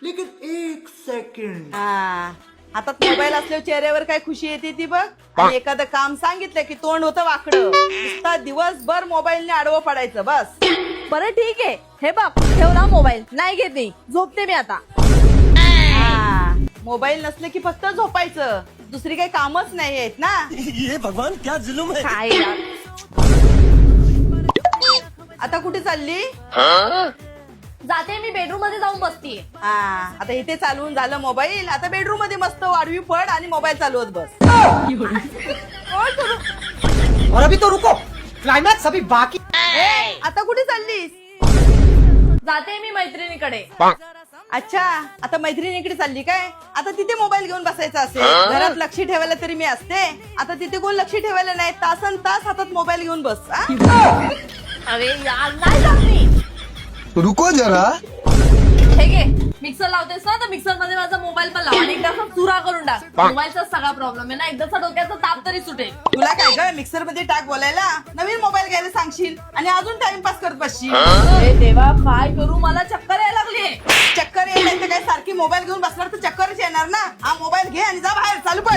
लेकिन 1 सेकंड. हातात मोबाईल असल्यावर चेहऱ्यावर काय खुशी येते ती बघ. आणि एखादं काम सांगितलं की तोंड होतं वाकडं. नुसता दिवसभर मोबाईलने आडवं पडायचं बस. बरं ठीक आहे, हे बघ ठेवला मोबाईल, नाही घेत मी, झोपते मी आता. मोबाईल नसले की फक्त झोपायचं, दुसरी काही कामच नाही आहेत ना. ये भगवान क्या जुलूम है. काय यार. आता कुठे चालली? जाते मी, बेडरूम मध्ये जाऊन बसतीये. आता इथे चालवून झालं मोबाईल, आता बेडरूम मध्ये मस्त वाढवी पड आणि मोबाईल चालवत बस. और अभी तो रुको, क्लाइमैक्स अभी बाकी. आता कुठे चाललीस? जाते मी मैत्रिणीकडे. अच्छा, आता मैत्रिणीकडे चालली काय? आता तिथे मोबाईल घेऊन बसायचा असेल. घरात लक्ष ठेवायला तरी मी असते, आता तिथे कोण लक्ष ठेवायला नाही. तासन तास हातात मोबाईल घेऊन बस. अरे यार, नाही जात मी. रुको जरा. हे घे, मिक्सर लावतेस ना, तर मिक्सर मध्ये माझा मोबाईल पण लाव आणि एकदा असा चुरा करून टाक. मोबाईलचा सगळा प्रॉब्लेम आहे ना, एकदाचा डोक्याचा ताप तरी सुटेल. तुला काय ग मिक्सर मध्ये टाक बोलायला? नवीन मोबाईल घ्यायला सांगशील आणि अजून टाइमपास करत बसशील. अरे देवा, काय करू, मला चक्कर यायला लागली. चक्कर येईल तर काय सारखी मोबाईल घेऊन बसणार तर चक्करच येणार ना. हा मोबाईल घे आणि जा बाहेर, चालू कर.